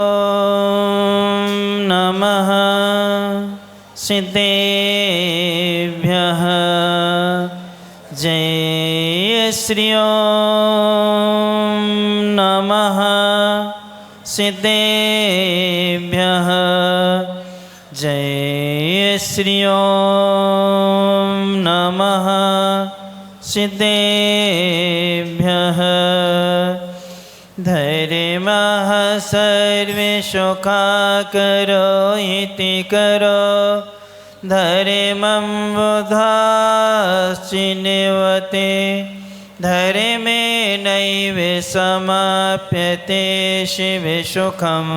ॐ नमः सिद्धेभ्यः। जय श्री ॐ नमः सिद्धेभ्यः। जय श्री ॐ नमः सिद्धेभ्यः। धर्मः सर्वे शोकाकरो इति करो धर्मं बुधाश्चिन्वते। धर्मे नैव समाप्यते शिवे सुखं।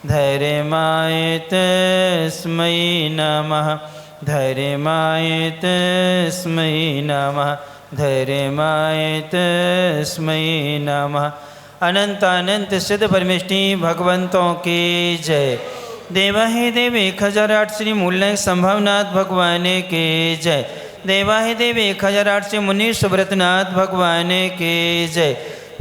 धर्माय तस्मै नमः। धर्माय तस्मै नमः। धर्माय तस्मै नमः। अनंत अनंत सिद्ध परमेष्टि भगवंतों की जय। देवाहि देव 1008 श्री मूलनायक संभवनाथ भगवान के जय। देवाहि देव 1008 श्री मुनि सुब्रतनाथ भगवान के जय।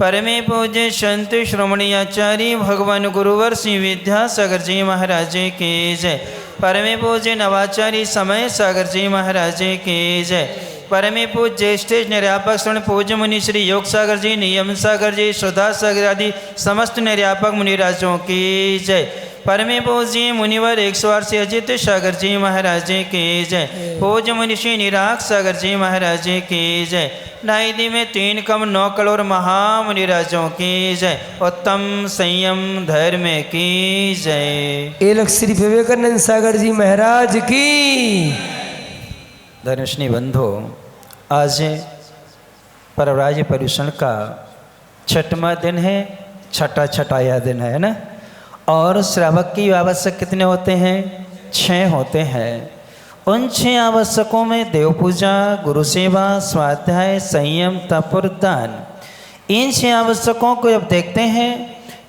परमे पूज्य संत श्रोमणी आचार्य भगवान गुरुवर श्री विद्यासागर जी महाराज के जय। परमे पूज्य नवाचार्य समय सागर जी महाराज के जय। परमे पूज्य ज्येष्ठ निर्यापक स्वर्ण पूज्य मुनि श्री योग सागर जी, नियम सागर जी, सुधा सागर आदि समस्त निर्यापक मुनिराजों की जय। परमे पूज्य मुनिवर 108 से अजित सागर जी महाराज की जय। पूज्य मुनि श्री निराग सागर जी महाराज की जय। नाइदी में 3 कम 9 करोड़ महामुनिराजों की जय। उत्तम संयम धर्म की जय। एलक श्री विवेकानंद सागर जी महाराज की। धनुष्णी बंधो, आज परवराज पर्युषण का 6वां दिन है, छठाया दिन है ना। और श्रावक की आवश्यक कितने होते हैं? 6 होते हैं। उन 6 आवश्यकों में देव पूजा, गुरु सेवा, स्वाध्याय, संयम, तप और दान। इन 6 आवश्यकों को जब देखते हैं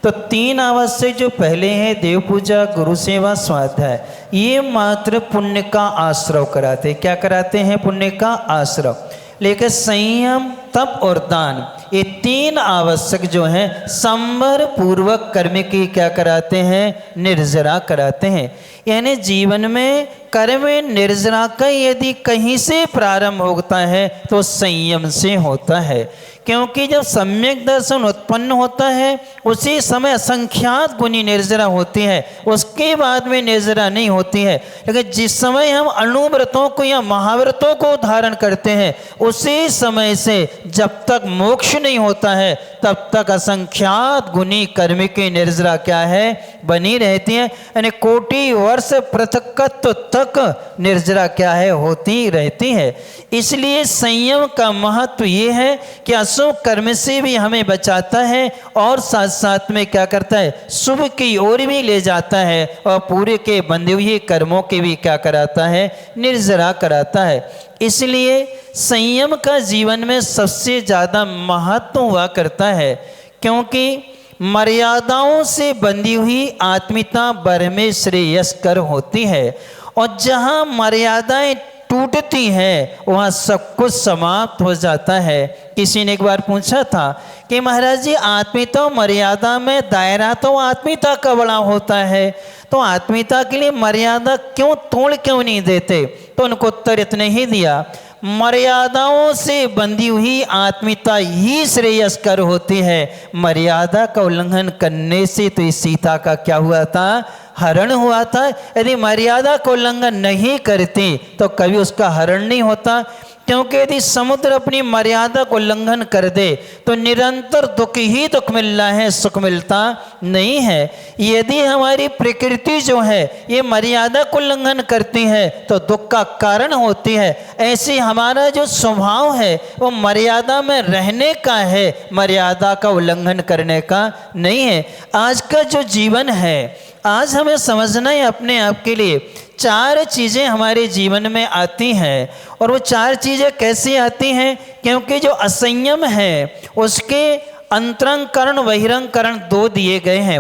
तो 3 आवश्यक जो पहले हैं देव पूजा, गुरु सेवा, स्वाध्याय, ये मात्र पुण्य का आश्रव कराते। क्या कराते हैं? पुण्य का आश्रव। लेकिन संयम, तप और दान, ये 3 आवश्यक जो हैं संवर पूर्वक कर्म की क्या कराते हैं? निर्जरा कराते हैं। यानी जीवन में कर्म निर्जरा का यदि कहीं से प्रारंभ होता है तो संयम से होता है। क्योंकि जब सम्यक दर्शन उत्पन्न होता है उसी समय असंख्यात गुनी निर्जरा होती है, उसके बाद में निर्जरा नहीं होती है। लेकिन जिस समय हम अणुव्रतों को या महाव्रतों को धारण करते हैं उसी समय से जब तक मोक्ष नहीं होता है तब तक असंख्यात गुनी कर्म की निर्जरा क्या है? बनी रहती है। यानी कोटि वर्ष पृथकत्व तक निर्जरा क्या है? होती रहती है। इसलिए संयम का महत्व ये है कि अशुभ कर्म से भी हमें बचाता है और साथ साथ में क्या करता है? शुभ की ओर भी ले जाता है और पूरे के बंधे हुए कर्मों के भी क्या कराता है? निर्जरा कराता है। इसलिए संयम का जीवन में सबसे ज़्यादा महत्व हुआ करता है, क्योंकि मर्यादाओं से बंधी हुई आत्मीयता बर में श्रेयस्कर होती है। और जहाँ मर्यादाएं टूटती हैं वहाँ सब कुछ समाप्त हो जाता है। किसी ने एक बार पूछा था कि महाराज जी आत्मीयता मर्यादा में दायरा तो आत्मीयता का बड़ा होता है, तो आत्मीयता के लिए मर्यादा क्यों नहीं देते? तो उनको उत्तर इतने ही दिया, मर्यादाओं से बंधी हुई आत्मीयता ही श्रेयस्कर होती है। मर्यादा का उल्लंघन करने से तो इस सीता का क्या हुआ था? हरण हुआ था। यदि मर्यादा का उल्लंघन नहीं करती तो कभी उसका हरण नहीं होता। क्योंकि यदि समुद्र अपनी मर्यादा को उल्लंघन कर दे तो निरंतर दुख ही दुख मिल रहा है, सुख मिलता नहीं है। यदि हमारी प्रकृति जो है ये मर्यादा को उल्लंघन करती है तो दुख का कारण होती है। ऐसे हमारा जो स्वभाव है वो मर्यादा में रहने का है, मर्यादा का उल्लंघन करने का नहीं है। आज का जो जीवन है, आज हमें समझना है अपने आप के लिए 4 चीज़ें हमारे जीवन में आती हैं। और वो 4 चीज़ें कैसे आती हैं? क्योंकि जो असंयम है उसके अंतरंगकरण बहिरंगकरण 2 दिए गए हैं।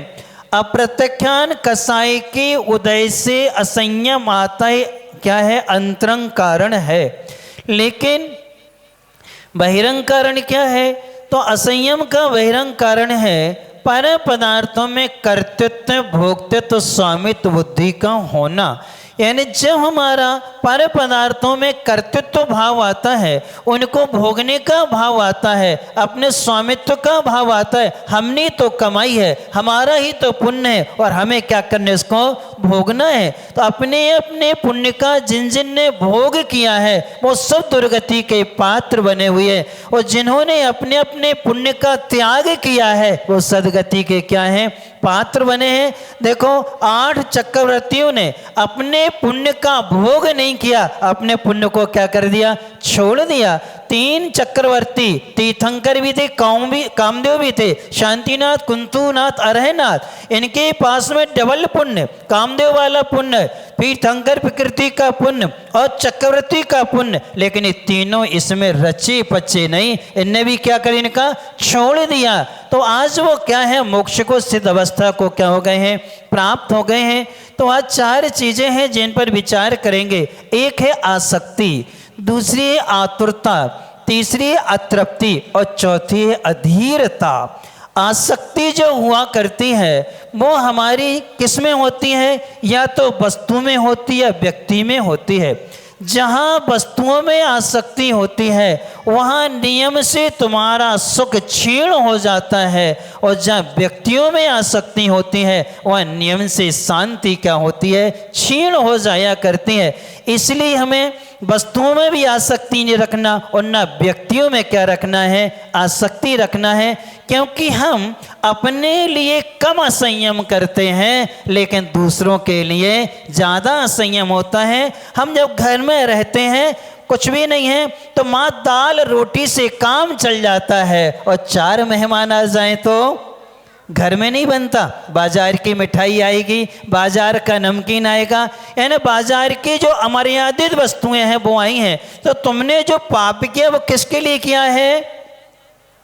अप्रत्याख्यान कसाय के उदय से असंयम आता है, क्या है? अंतरंग कारण है। लेकिन बहिरंग कारण क्या है? तो असंयम का बहिरंग कारण है पर पदार्थों में कर्तृत्व, भोक्तृत्व, स्वामित्व बुद्धि का होना। यानी जब हमारा पर पदार्थों में कर्तृत्व भाव आता है, उनको भोगने का भाव आता है, अपने स्वामित्व का भाव आता है, हमने तो कमाई है, हमारा ही तो पुण्य है और हमें क्या करना है, इसको भोगना है। तो अपने अपने पुण्य का जिन जिन ने भोग किया है वो सब दुर्गति के पात्र बने हुए हैं, और जिन्होंने अपने अपने पुण्य का त्याग किया है वो सदगति के क्या हैं, पात्र बने हैं। देखो 8 चक्रवर्तियों ने अपने पुण्य का भोग नहीं किया, अपने पुण्य को क्या कर दिया, छोड़ दिया। 3 चक्रवर्ती तीर्थंकर भी थे, कामदेव भी थे, शांतिनाथ, कुंतुनाथ, अरहनाथ, इनके पास में डबल पुण्य, कामदेव वाला पुण्य, तीर्थंकर प्रकृति का पुण्य और चक्रवर्ती का पुण्य, लेकिन ये तीनों इसमें रचे पचे नहीं, इनने भी क्या कर इनका छोड़ दिया। तो आज वो क्या है, मोक्ष को सिद्ध अवस्था को क्या हो गए हैं, प्राप्त हो गए हैं। तो आज 4 चीजें हैं जिन पर विचार करेंगे। एक है आसक्ति, दूसरी है आतुरता, तीसरी है अतृप्ति और चौथी है अधीरता। आसक्ति जो हुआ करती है वो हमारी किस में होती है, या तो वस्तु में होती है या व्यक्ति में होती है। जहाँ वस्तुओं में आसक्ति होती है वहाँ नियम से तुम्हारा सुख क्षीण हो जाता है, और जहाँ व्यक्तियों में आसक्ति होती है वहाँ नियम से शांति क्या होती है, क्षीण हो जाया करती है। इसलिए हमें वस्तुओं में भी आसक्ति नहीं रखना और ना व्यक्तियों में क्या रखना है, आसक्ति रखना है, क्योंकि हम अपने लिए कम असंयम करते हैं लेकिन दूसरों के लिए ज़्यादा असंयम होता है। हम जब घर में रहते हैं कुछ भी नहीं है तो माँ दाल रोटी से काम चल जाता है, और 4 मेहमान आ जाएं तो घर में नहीं बनता, बाजार की मिठाई आएगी, बाजार का नमकीन आएगा, यानी बाजार की जो अमर्यादित वस्तुएं हैं वो आई हैं। तो तुमने जो पाप किया वो किसके लिए किया है,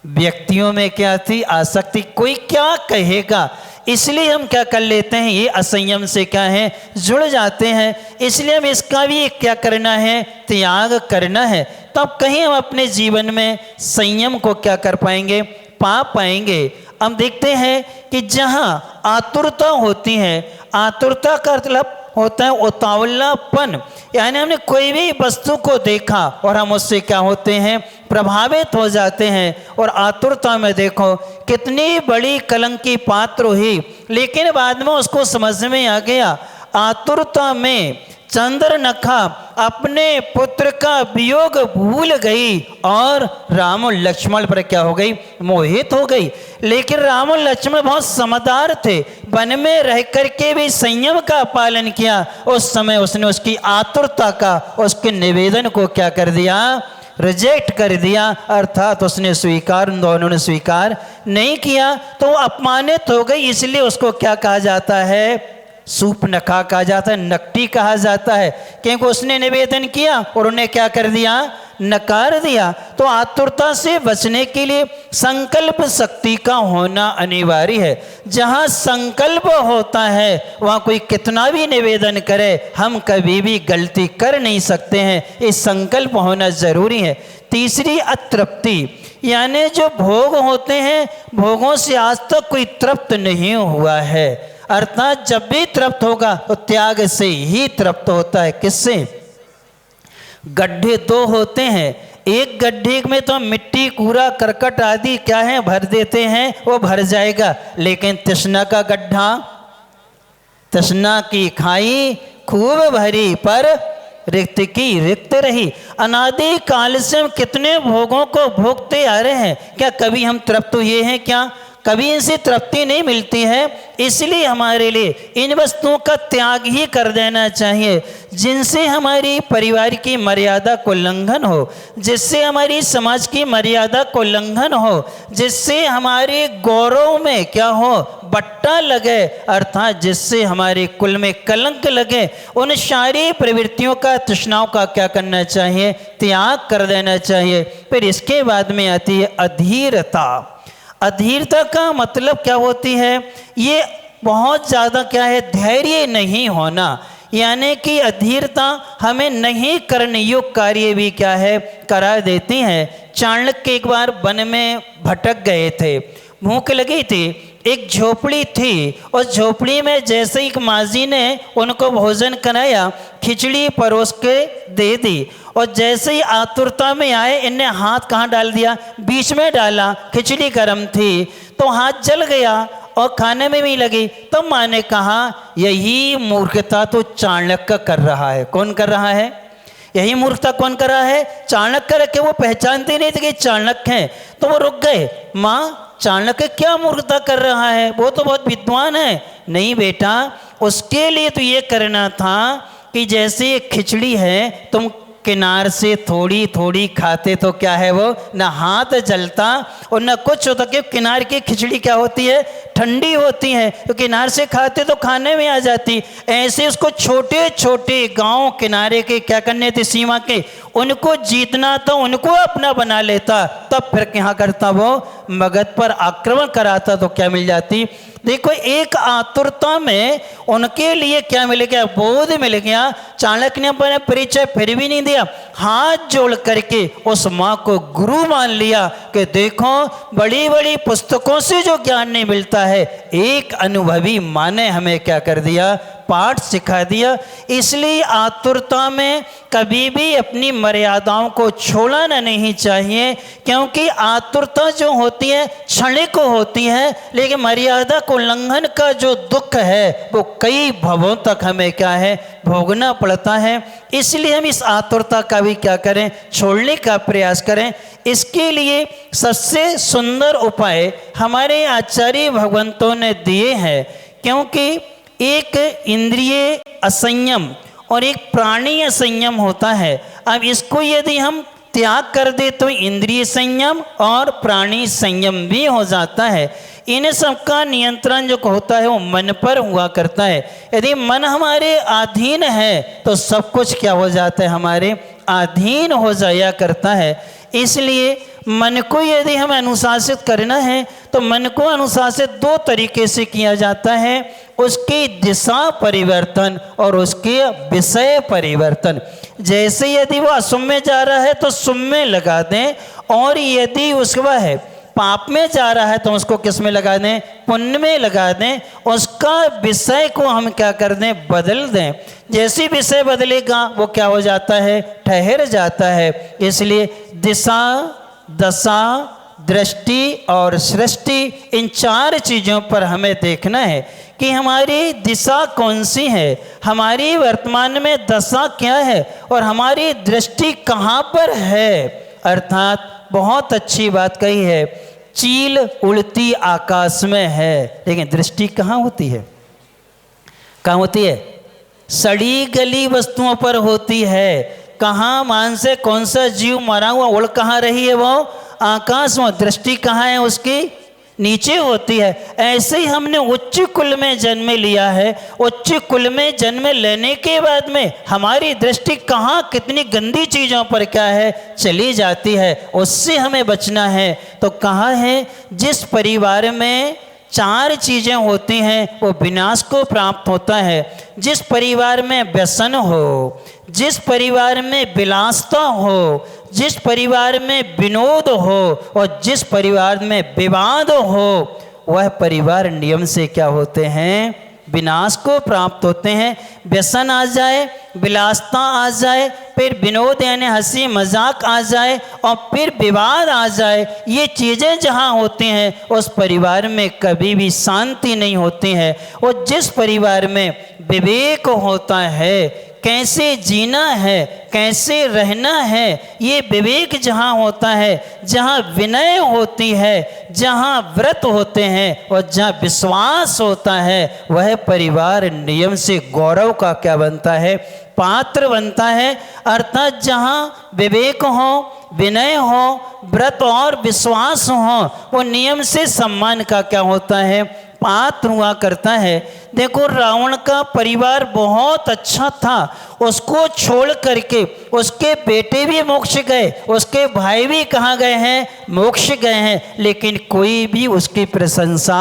व्यक्तियों में क्या थी, आसक्ति, कोई क्या कहेगा, इसलिए हम क्या कर लेते हैं, ये असंयम से क्या है, जुड़ जाते हैं। इसलिए हम इसका भी क्या करना है, त्याग करना है, तब कहीं हम अपने जीवन में संयम को क्या कर पाएंगे, पा पाएंगे। हम देखते हैं कि जहाँ आतुरता होती है, आतुरता का मतलब होता है उतावलापन, यानी हमने कोई भी वस्तु को देखा और हम उससे क्या होते हैं, प्रभावित हो जाते हैं। और आतुरता में देखो कितनी बड़ी कलंक की पात्र हुई, लेकिन बाद में उसको समझ में आ गया। आतुरता में चंद्रनखा अपने पुत्र का वियोग भूल गई और राम और लक्ष्मण पर क्या हो गई, मोहित हो गई। लेकिन राम और लक्ष्मण बहुत समझदार थे, वन में रह करके भी संयम का पालन किया। उस समय उसने उसकी आतुरता का, उसके निवेदन को क्या कर दिया, रिजेक्ट कर दिया, अर्थात उसने स्वीकार, दोनों ने स्वीकार नहीं किया, तो वो अपमानित हो गई। इसलिए उसको क्या कहा जाता है, सूपनखा कहा जाता है, नकटी कहा जाता है, क्योंकि उसने निवेदन किया और उन्हें क्या कर दिया, नकार दिया। तो आतुरता से बचने के लिए संकल्प शक्ति का होना अनिवार्य है। जहाँ संकल्प होता है वहाँ कोई कितना भी निवेदन करे हम कभी भी गलती कर नहीं सकते हैं, ये संकल्प होना जरूरी है। तीसरी अतृप्ति, यानी जो भोग होते हैं भोगों से आज तक कोई तृप्त नहीं हुआ है, अर्थात जब भी तृप्त होगा तो त्याग से ही तृप्त होता है। किससे, गड्ढे 2 होते हैं, एक गड्ढे में तो मिट्टी कूड़ा करकट आदि क्या है भर देते हैं, वो भर जाएगा, लेकिन तृष्णा का गड्ढा, तृष्णा की खाई खूब भरी पर रिक्त की रिक्त रही। अनादि काल से हम कितने भोगों को भोगते आ रहे हैं, क्या कभी हम तृप्त हुए हैं, क्या कभी इनसे तृप्ति नहीं मिलती है। इसलिए हमारे लिए इन वस्तुओं का त्याग ही कर देना चाहिए जिनसे हमारी परिवार की मर्यादा को उल्लंघन हो, जिससे हमारी समाज की मर्यादा को उल्लंघन हो, जिससे हमारे गौरव में क्या हो, बट्टा लगे, अर्थात जिससे हमारे कुल में कलंक लगे। उन सारी प्रवृत्तियों का, तृष्णाओं का क्या करना चाहिए, त्याग कर देना चाहिए। फिर इसके बाद में आती है अधीरता। अधीरता का मतलब क्या होती है, ये बहुत ज़्यादा क्या है, धैर्य नहीं होना, यानी कि अधीरता हमें नहीं करने योग्य कार्य भी क्या है, करा देती है। चाणक्य एक बार वन में भटक गए थे, भूख लगी थी, एक झोपड़ी थी। उस झोपड़ी में जैसे ही माजी ने उनको भोजन कराया, खिचड़ी परोस के दे दी, और जैसे ही आतुरता में आए, इनने हाथ कहाँ डाल दिया, बीच में डाला। खिचड़ी गर्म थी तो हाथ जल गया और खाने में भी लगी। तो माँ ने कहा यही मूर्खता तो चाणक्य कर रहा है। कौन कर रहा है? यही मूर्खता कौन कर रहा है? चाणक्य। रखे वो पहचानते नहीं थे कि चाणक्य हैं, तो वो रुक गए। माँ, चाणक्य क्या मूर्खता कर रहा है, वो तो बहुत विद्वान है। नहीं बेटा, उसके लिए तो ये करना था कि जैसे ये खिचड़ी है, तुम किनार से थोड़ी थोड़ी खाते तो क्या है, वो ना हाथ जलता और ना कुछ होता। क्योंकि किनार की खिचड़ी क्या होती है, ठंडी होती है, तो किनार से खाते तो खाने में आ जाती। ऐसे उसको छोटे छोटे गांव किनारे के क्या करने थे, सीमा के, उनको जीतना था, उनको अपना बना लेता। तब फिर क्या करता, वो मगध पर आक्रमण कराता तो क्या मिल जाती। देखो, एक आतुरता में उनके लिए क्या मिल गया, बोध मिल गया। चाणक्य ने अपना परिचय फिर भी नहीं दिया, हाथ जोड़ करके उस माँ को गुरु मान लिया कि देखो, बड़ी बड़ी पुस्तकों से जो ज्ञान नहीं मिलता है, एक अनुभवी माँ ने हमें क्या कर दिया, पाठ सिखा दिया। इसलिए आतुरता में कभी भी अपनी मर्यादाओं को छोड़ना नहीं चाहिए, क्योंकि आतुरता जो होती है क्षणिक होती है, लेकिन मर्यादा को उल्लंघन का जो दुख है वो कई भवों तक हमें क्या है, भोगना पड़ता है। इसलिए हम इस आतुरता का भी क्या करें, छोड़ने का प्रयास करें। इसके लिए सबसे सुंदर उपाय हमारे आचार्य भगवंतों ने दिए हैं, क्योंकि एक इंद्रिय असंयम और एक प्राणी असंयम होता है। अब इसको यदि हम त्याग कर दे तो इंद्रिय संयम और प्राणी संयम भी हो जाता है। इन सबका नियंत्रण जो होता है वो मन पर हुआ करता है। यदि मन हमारे अधीन है तो सब कुछ क्या हो जाता है, हमारे अधीन हो जाया करता है। इसलिए मन को यदि हमें अनुशासित करना है तो मन को अनुशासित दो तरीके से किया जाता है, उसकी दिशा परिवर्तन और उसके विषय परिवर्तन। जैसे यदि वो असुम में जा रहा है तो सुम में लगा दें, और यदि उसका है पाप में जा रहा है तो उसको किस में लगा दें, पुण्य में लगा दें। उसका विषय को हम क्या कर दें, बदल दें। जैसी विषय बदलेगा वो क्या हो जाता है, ठहर जाता है। इसलिए दिशा, दशा, दृष्टि और सृष्टि, इन चार चीज़ों पर हमें देखना है कि हमारी दिशा कौन सी है, हमारी वर्तमान में दशा क्या है और हमारी दृष्टि कहाँ पर है। अर्थात बहुत अच्छी बात कही है, चील उड़ती आकाश में है, लेकिन दृष्टि कहाँ होती है, कहाँ होती है, सड़ी गली वस्तुओं पर होती है। कहाँ मान से कौन सा जीव मरा हुआ उड़ कहाँ रही है, वो आकाश में। दृष्टि कहाँ है उसकी, नीचे होती है। ऐसे ही हमने उच्च कुल में जन्म लिया है, उच्च कुल में जन्म लेने के बाद में हमारी दृष्टि कहाँ कितनी गंदी चीज़ों पर क्या है, चली जाती है। उससे हमें बचना है। तो कहाँ है, जिस परिवार में चार चीज़ें होती हैं वो विनाश को प्राप्त होता है। जिस परिवार में व्यसन हो, जिस परिवार में विलासता हो, जिस परिवार में विनोद हो और जिस परिवार में विवाद हो, वह परिवार नियम से क्या होते हैं, विनाश को प्राप्त होते हैं। व्यसन आ जाए, विलासता आ जाए, फिर विनोद यानी हंसी मजाक आ जाए और फिर विवाद आ जाए, ये चीज़ें जहाँ होती हैं उस परिवार में कभी भी शांति नहीं होती है। और जिस परिवार में विवेक होता है, कैसे जीना है, कैसे रहना है, ये विवेक जहाँ होता है, जहाँ विनय होती है, जहाँ व्रत होते हैं और जहाँ विश्वास होता है, वह परिवार नियम से गौरव का क्या बनता है, पात्र बनता है। अर्थात जहाँ विवेक हो, विनय हो, व्रत और विश्वास हो, वो नियम से सम्मान का क्या होता है, पात्र हुआ करता है। देखो रावण का परिवार बहुत अच्छा था, उसको छोड़ करके उसके बेटे भी मोक्ष गए, उसके भाई भी कहाँ गए हैं, मोक्ष गए हैं, लेकिन कोई भी उसकी प्रशंसा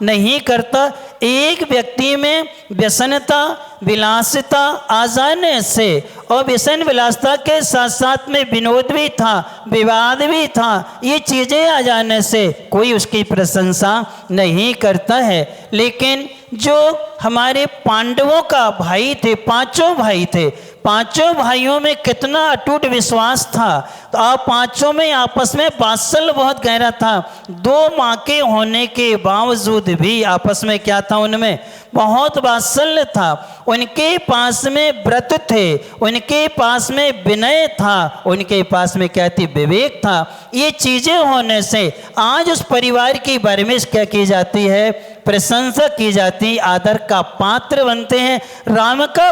नहीं करता। एक व्यक्ति में व्यसनता विलासिता आ जाने से और व्यसन विलासिता के साथ साथ में विनोद भी था, विवाद भी था, ये चीज़ें आ जाने से कोई उसकी प्रशंसा नहीं करता है। लेकिन जो हमारे पांडवों का भाई थे, पांचों भाई थे, पांचों भाइयों में कितना अटूट विश्वास था। तो आप पांचों में आपस में वात्सल्य बहुत गहरा था। दो माँ के होने के बावजूद भी आपस में क्या था, उनमें बहुत वात्सल्य था। उनके पास में व्रत थे, उनके पास में विनय था, उनके पास में क्या थी, विवेक था। ये चीज़ें होने से आज उस परिवार की बरमिश क्या की जाती है, प्रशंसा की जाती, आदर का पात्र बनते हैं। राम का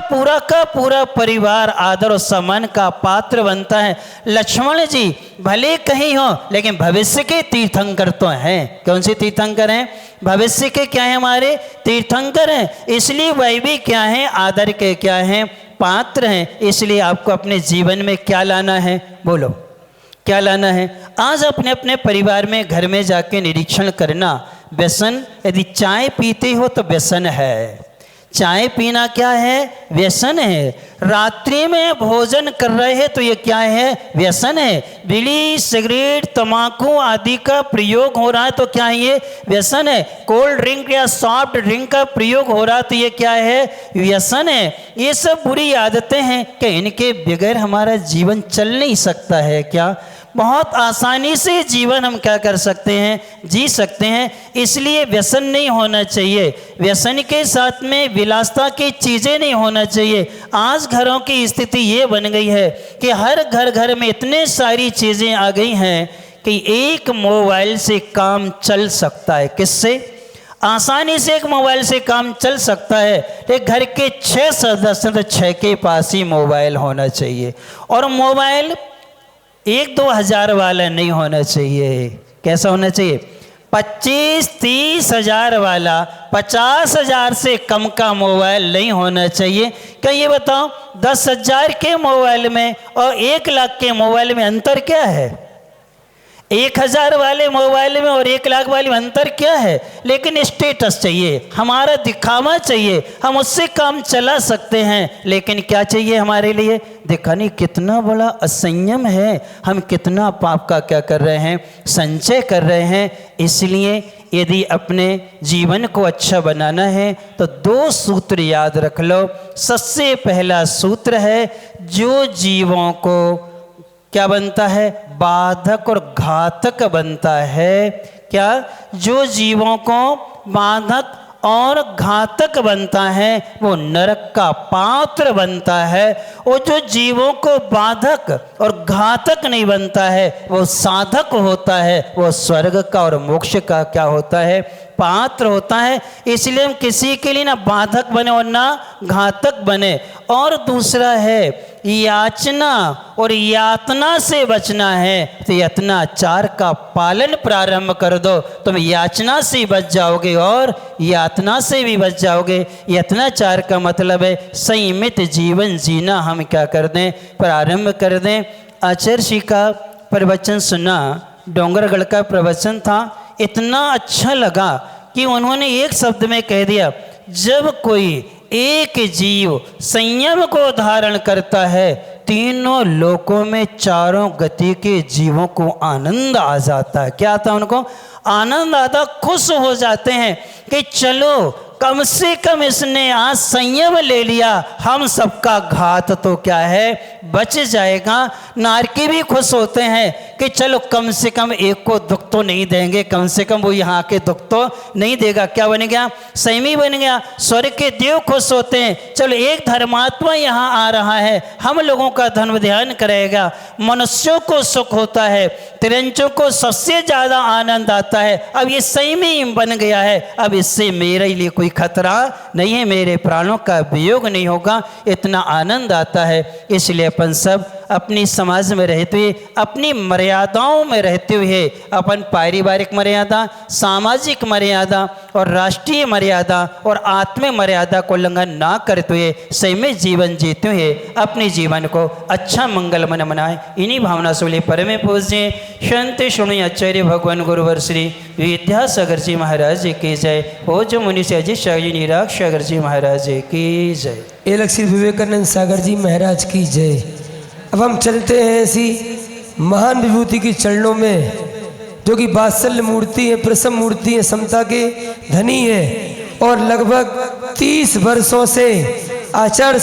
पूरा परिवार आदर और सम्मान का पात्र बनता है। लक्ष्मण जी भले कहीं हो लेकिन भविष्य के तीर्थंकर तो हैं। कौन से तीर्थंकर हैं, भविष्य के क्या है, हमारे तीर्थंकर हैं। इसलिए वह भी क्या है, आदर के क्या हैं, पात्र हैं। इसलिए आपको अपने जीवन में क्या लाना है, बोलो क्या लाना है। आज अपने अपने परिवार में घर में जाके निरीक्षण करना। व्यसन, यदि चाय पीते हो तो व्यसन है, चाय पीना क्या है, व्यसन है। रात्रि में भोजन कर रहे हैं तो ये क्या है, व्यसन है। बीड़ी सिगरेट तंबाकू आदि का प्रयोग हो रहा है तो क्या है, ये व्यसन है। कोल्ड ड्रिंक या सॉफ्ट ड्रिंक का प्रयोग हो रहा है तो ये क्या है, व्यसन है। ये सब बुरी आदतें हैं कि इनके बगैर हमारा जीवन चल नहीं सकता है। क्या बहुत आसानी से जीवन हम क्या कर सकते हैं, जी सकते हैं। इसलिए व्यसन नहीं होना चाहिए। व्यसन के साथ में विलासिता की चीज़ें नहीं होना चाहिए। आज घरों की स्थिति ये बन गई है कि हर घर में इतने सारी चीज़ें आ गई हैं कि एक मोबाइल से काम चल सकता है। किससे, आसानी से एक मोबाइल से काम चल सकता है। एक घर के 6 सदस्य तो 6 के पास ही मोबाइल होना चाहिए। और मोबाइल 1-2 हज़ार वाला नहीं होना चाहिए। कैसा होना चाहिए, 25-30 हज़ार वाला, 50 हज़ार से कम का मोबाइल नहीं होना चाहिए। क्या ये बताओ, 10 हज़ार के मोबाइल में और 1 लाख के मोबाइल में अंतर क्या है। 1 हज़ार वाले मोबाइल में और 1 लाख वाले में अंतर क्या है। लेकिन स्टेटस चाहिए, हमारा दिखावा चाहिए, हम उससे काम चला सकते हैं। लेकिन क्या चाहिए हमारे लिए, दिखाने। कितना बड़ा असंयम है, हम कितना पाप का क्या कर रहे हैं, संचय कर रहे हैं। इसलिए यदि अपने जीवन को अच्छा बनाना है तो 2 सूत्र याद रख लो। सबसे पहला सूत्र है, जो जीवों को क्या बनता है, बाधक और घातक बनता है। क्या, जो जीवों को बाधक और घातक बनता है वो नरक का पात्र बनता है। और जो जीवों को बाधक और घातक नहीं बनता है वो साधक होता है, वो स्वर्ग का और मोक्ष का क्या होता है, पात्र होता है। इसलिए हम किसी के लिए ना बाधक बने और ना घातक बने। और दूसरा है याचना और यातना से बचना है तो यत्नाचार का पालन प्रारंभ कर दो, तुम याचना से बच जाओगे और यातना से भी बच जाओगे। यत्नाचार का मतलब है संयमित जीवन जीना हम क्या कर दें, प्रारंभ कर दें। आचार्य जी का प्रवचन सुना, डोंगरगढ़ का प्रवचन था, इतना अच्छा लगा कि उन्होंने एक शब्द में कह दिया, जब कोई एक जीव संयम को धारण करता है तीनों लोकों में चारों गति के जीवों को आनंद आ जाता है। क्या आता, उनको आनंद आता, खुश हो जाते हैं कि चलो कम से कम इसने आज संयम ले लिया, हम सबका घात तो क्या है, बच जाएगा। नारकी भी खुश होते हैं कि चलो कम से कम एक को दुख तो नहीं देंगे, कम से कम वो यहाँ के दुख तो नहीं देगा। क्या बन गया, संयमी बन गया। स्वर्ग के देव खुश होते हैं, चलो एक धर्मात्मा यहाँ आ रहा है, हम लोगों का धर्म ध्यान करेगा। मनुष्यों को सुख होता है, तिरंचों को सबसे ज़्यादा आनंद आता है। अब ये संयमी बन गया है, अब इससे मेरे लिए कोई खतरा नहीं है, मेरे प्राणों का वियोग नहीं होगा, इतना आनंद आता है। इसलिए अपन सब अपनी समाज में रहते हुए अपनी मर्यादाओं में रहते हुए अपन पारिवारिक मर्यादा, सामाजिक मर्यादा और राष्ट्रीय मर्यादा और आत्मिक मर्यादा को उल्लंघन ना करते हुए सही में जीवन जीते हुए अपने जीवन को अच्छा मंगलमय बनाए। इन्हीं भावना से बोले परम पूज्य संत शुणी आचार्य भगवान गुरुवर श्री विद्यासागर जी महाराज की जय। हो जो मुनि से अजित शाह जी निराग सागर जी महाराज की जय। एलक श्री विवेकानंद सागर जी महाराज की जय। अब हम चलते हैं ऐसी महान विभूति की चरणों में जो कि वात्सल्य मूर्ति है, प्रसम मूर्ति है, समता के धनी है और लगभग 30 वर्षों से आचार्य